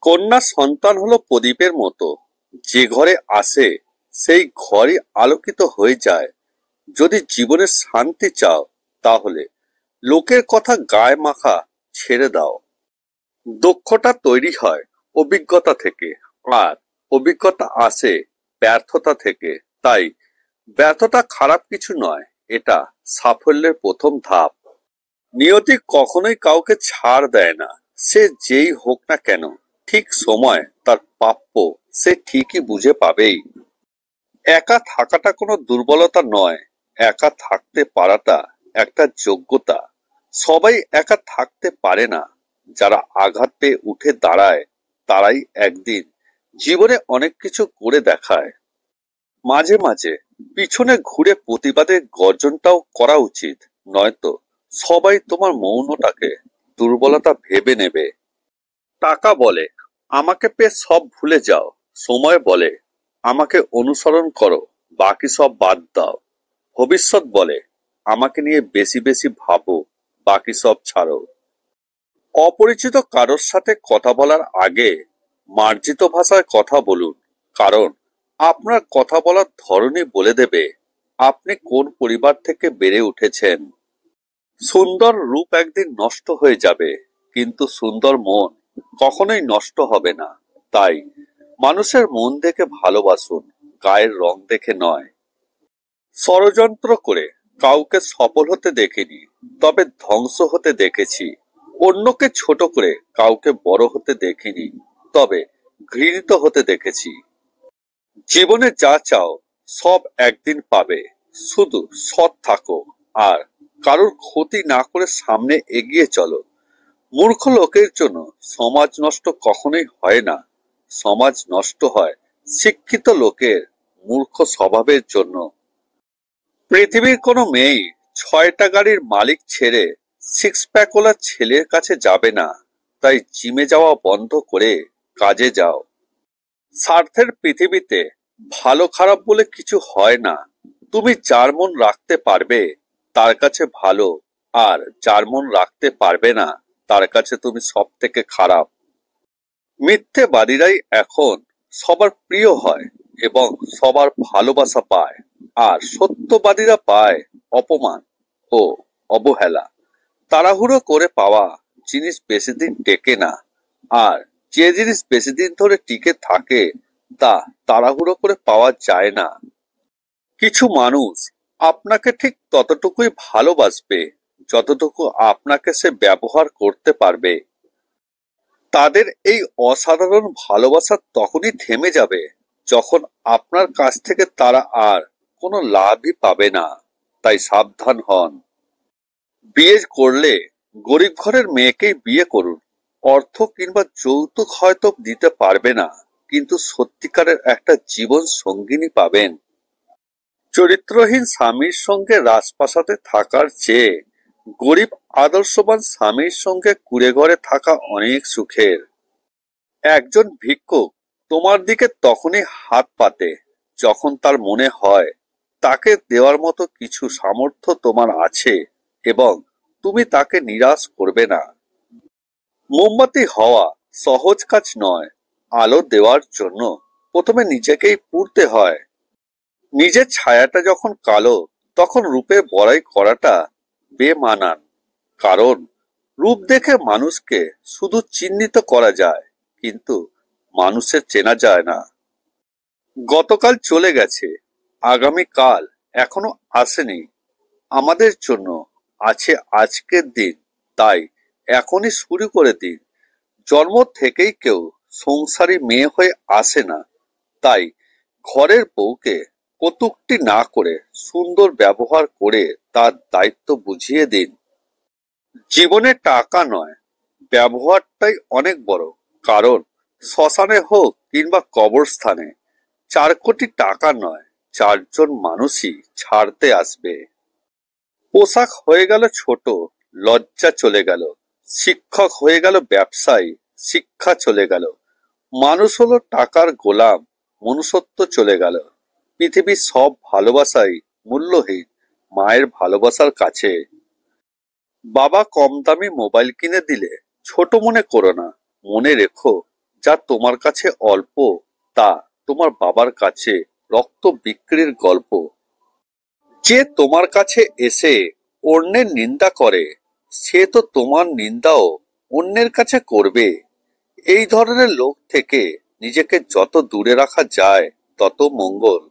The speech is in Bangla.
কন্যা সন্তান হলো প্রদীপের মতো, যে ঘরে আসে সেই ঘরই আলোকিত হয়ে যায়। যদি জীবনে শান্তি চাও তাহলে লোকের কথা গায়ে মাখা ছেড়ে দাও। দক্ষতা তৈরি হয় অভিজ্ঞতা থেকে, আর অভিজ্ঞতা আসে ব্যর্থতা থেকে। তাই ব্যর্থতা খারাপ কিছু নয়, এটা সাফল্যের প্রথম ধাপ। নিয়তি কখনোই কাউকে ছাড় দেয় না। সে যেই হোক না কেন, ঠিক সময় তার প্রাপ্য সে ঠিকই বুঝে পাবেই। একা থাকাটা কোনো দুর্বলতা নয়, একা থাকতে পারাটা একটা যোগ্যতা। সবাই একা থাকতে পারে না। যারা আঘাত পেয়ে উঠে দাঁড়ায় তারাই একদিন জীবনে অনেক কিছু করে দেখায়। মাঝে মাঝে পিছনে ঘুরে প্রতিবাদের গর্জনটাও করা উচিত, নয়তো সবাই তোমার মৌনটাকে দুর্বলতা ভেবে নেবে। টাকা বলে আমাকে পেয়ে সব ভুলে যাও, সময় বলে আমাকে অনুসরণ করো, বাকি সব বাদ দাও। ভবিষ্যৎ বলে আমাকে নিয়ে বেশি বেশি ভাবো, বাকি সব ছাড়ো। অপরিচিত কারোর সাথে কথা বলার আগে মার্জিত ভাষায় কথা বলুন, কারণ আপনার কথা বলার ধরনই বলে দেবে আপনি কোন পরিবার থেকে বেড়ে উঠেছেন। সুন্দর রূপ একদিন নষ্ট হয়ে যাবে, কিন্তু সুন্দর মন কখনোই নষ্ট হবে না। তাই মানুষের মন দেখে ভালোবাসুন, গায়ের রং দেখে নয়। ষড়যন্ত্র করে কাউকে সফল হতে দেখিনি, তবে ধ্বংস হতে দেখেছি। অন্যকে ছোট করে কাউকে বড় হতে দেখিনি, তবে ঘৃণিত হতে দেখেছি। জীবনে যা চাও সব একদিন পাবে, শুধু সৎ থাকো আর কারোর ক্ষতি না করে সামনে এগিয়ে চলো। মূর্খ লোকের জন্য সমাজ নষ্ট কখনোই হয় না, সমাজ নষ্ট হয় শিক্ষিত লোকের মূর্খ স্বভাবের জন্য। পৃথিবীর কোনো মেয়েই 6টা গাড়ির মালিক ছেড়ে সিক্স প্যাকওয়ালা ছেলের কাছে যাবে না। তাই জিমে যাওয়া বন্ধ করে কাজে যাও। স্বার্থের পৃথিবীতে ভালো খারাপ বলে কিছু হয় না। তুমি যার মন রাখতে পারবে তার কাছে ভালো, আর যার মন রাখতে পারবে না তার কাছে তুমি সব থেকে খারাপ। মিথ্যেবাদীরাই এখন সবার প্রিয় হয় এবং সবার ভালোবাসা পায়, আর সত্যবাদীরা পায় অপমান ও অবহেলা। তাড়াহুড়ো করে পাওয়া জিনিস বেশি দিন টেকে না, আর যে জিনিস বেশি দিন ধরে টিকে থাকে তা তাড়াহুড়ো করে পাওয়া যায় না। কিছু মানুষ আপনাকে ঠিক ততটুকুই ভালোবাসবে যতটুকু আপনাকে সে ব্যবহার করতে পারবে। তাদের এই অসাধারণ ভালোবাসা তখনই থেমে যাবে যখন আপনার কাছ থেকে তারা আর কোনো লাভই পাবে না। তাই সাবধান হন। বিয়ে করলে গরিব ঘরের মেয়েকেই বিয়ে করুন। অর্থ কিংবা যৌতুক হয়তো দিতে পারবে না, কিন্তু সত্যিকারের একটা জীবন সঙ্গিনী পাবেন। চরিত্রহীন স্বামীর সঙ্গে রাজপ্রাসাদে থাকার চেয়ে গরিব আদর্শবান স্বামীর সঙ্গে কুঁড়ে ঘরে থাকা অনেক সুখের। একজন ভিক্ষুক তোমার দিকে তখনই হাত পাতে যখন তার মনে হয় তাকে দেওয়ার মতো কিছু সামর্থ্য তোমার আছে এবং তুমি তাকে নিরাশ করবে না। মোমবাতি হওয়া সহজ কাজ নয়। আলো দেওয়ার জন্য প্রথমে নিজেকেই পুড়তে হয়। নিজের ছায়াটা যখন কালো তখন রূপে বড়াই করাটা বেমানান, কারণ রূপ দেখে মানুষকে শুধু চিহ্নিত করা যায়, কিন্তু মানুষের চেনা যায় না। গতকাল চলে গেছে, আগামীকাল এখনো আসেনি। আমাদের জন্য আছে আজকের দিন, তাই এখনই শুরু করে দিন। জন্ম থেকেই কেউ সংসারী মেয়ে হয়ে আসে না, তাই ঘরের বউকে কটূক্তি না করে সুন্দর ব্যবহার করে তার দায়িত্ব বুঝিয়ে দিন। জীবনে টাকা নয়, ব্যবহারটাই অনেক বড়। কারণ শ্মশানে হোক কিংবা কবরস্থানে 4 কোটি টাকা নয়, 4জন মানুষই ছাড়তে আসবে। পোশাক হয়ে গেল ছোট, লজ্জা চলে গেল। শিক্ষক হয়ে গেল ব্যবসায়ী, শিক্ষা চলে গেল। মানুষ হলো টাকার গোলাম, মনুষ্যত্ব চলে গেল। পৃথিবীর সব ভালোবাসাই মূল্যহীন মায়ের ভালোবাসার কাছে। বাবা কম দামি মোবাইল কিনে দিলে ছোট মনে করো না, মনে রেখো যা তোমার কাছে অল্প তা তোমার বাবার কাছে রক্ত বিক্রির গল্প। যে তোমার কাছে এসে অন্যের নিন্দা করে সে তো তোমার নিন্দাও অন্যের কাছে করবে। এই ধরনের লোক থেকে নিজেকে যত দূরে রাখা যায় তত মঙ্গল।